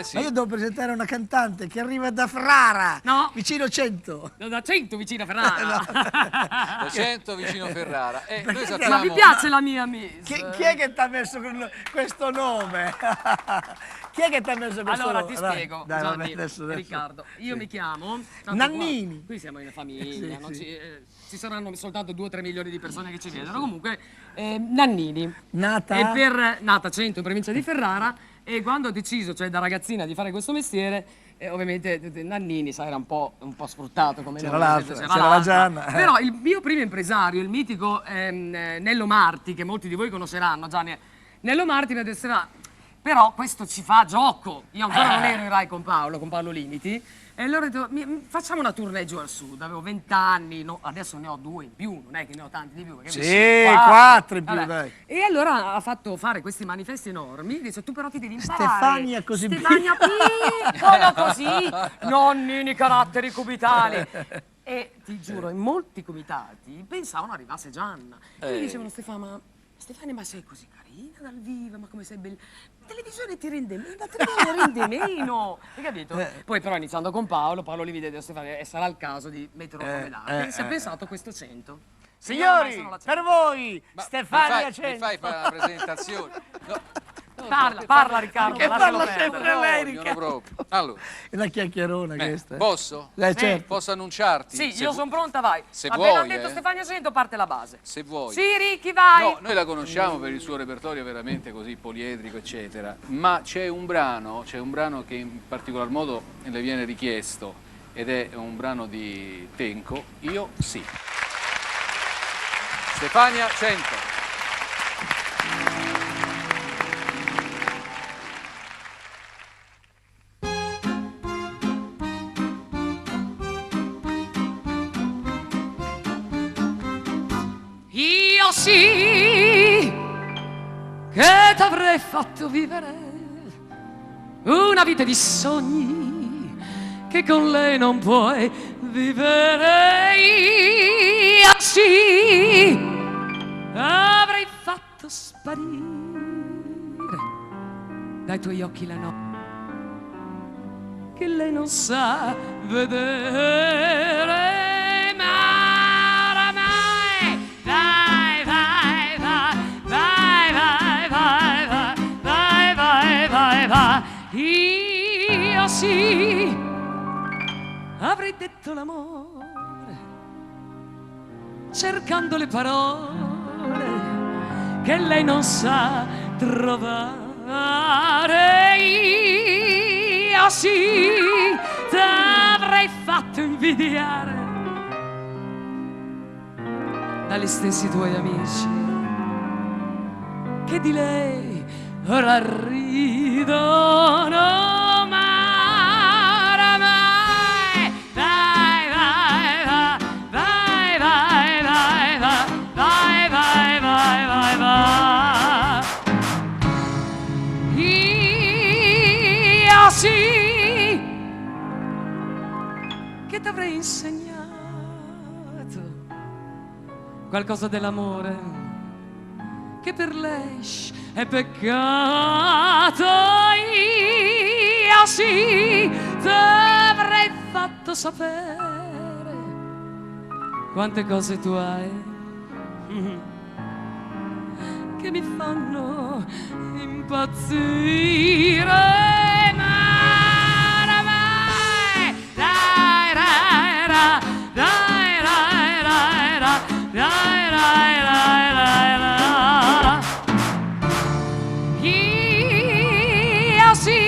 Sì. Ma io devo presentare una cantante che arriva da Ferrara, No. vicino 100. Da 100 vicino a Ferrara. Da 100 vicino Ferrara. Noi sappiamo... Ma vi piace la mia Miss? Chi è che ti ha messo questo nome? Chi è che ti ha messo questo Allora nome? ti spiego, Dai, vabbè, Gianni, adesso. Riccardo. Io mi chiamo Nannini. Qui siamo in famiglia, Sì, non sì. ci saranno soltanto 2 o 3 milioni di persone che ci vedono. Comunque, Nannini. Nata? Nata a 100 in provincia di Ferrara. E quando ho deciso, cioè da ragazzina, di fare questo mestiere, ovviamente Nannini, sai, era un po' sfruttato come C'era nome, l'altra, c'era c'era la l'altra. Gianna. Però il mio primo impresario, il mitico Nello Marti, che molti di voi conosceranno, Gianni, Nello Marti mi disse, però questo ci fa gioco. Io ancora non ero in Rai con Paolo Limiti, e allora ho detto, facciamo una tournée giù al sud. Avevo 20 anni, adesso ne ho 2 in più, non è che ne ho tanti di più. Sì, 4 in più, dai. E allora ha fatto fare questi manifesti enormi, dice, tu però ti devi imparare. Stefania così Stefania piccola così, nonnini caratteri cubitali. E ti giuro, in molti comitati pensavano arrivasse Gianna. E mi dicevano, Stefania, ma sei così carina dal vivo, ma come sei bella. La televisione ti rende meno, la televisione rende meno. Hai capito? Poi però iniziando con Paolo mi vede Stefania, e sarà il caso di metterlo come date. Si è pensato a questo 100. Signori, per voi, Stefania Mi 100. fai fare la presentazione? Parla Riccardo, Che lascialo parla perdere. sempre lei, Vogliono Riccardo. proprio. Allora, È una chiacchierona questa. posso? Certo. Posso annunciarti? Sì, Se io vu- sono pronta, vai. se Appena vuoi, hanno detto Stefania 100 parte la base. Se vuoi. Sì, Ricky, vai. No, noi la conosciamo per il suo repertorio veramente così poliedrico, eccetera, ma c'è un brano che in particolar modo le viene richiesto, ed è un brano di Tenco, Io sì. Stefania 100. Io sì che t'avrei fatto vivere una vita di sogni che con lei non puoi vivere. Io sì avrei fatto sparire dai tuoi occhi la notte che lei non sa vedere. Ma oramai vai, vai, vai, vai, vai, vai, vai, vai, vai, vai. Io sì avrei detto l'amore cercando le parole che lei non sa trovare. Io sì t'avrei fatto invidiare dagli stessi tuoi amici che di lei ora ridono. Ma oramai vai, vai, vai, vai, vai, vai, vai, vai, vai, vai. Io sì che t'avrei insegnato qualcosa dell'amore che per lei è peccato. Io sì t'avrei fatto sapere quante cose tu hai che mi fanno impazzire. Ma oramai dai, dai, dai, dai, dai, dai, dai, dai, dai, dai, dai. Io sì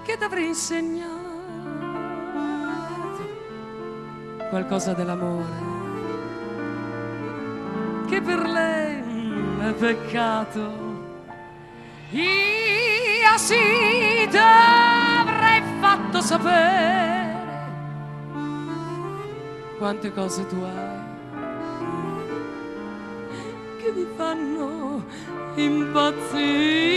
che t'avrei insegnato qualcosa dell'amore che per lei è peccato. Io sì t'avrei fatto sapere quante cose tu hai che mi fanno impazzire.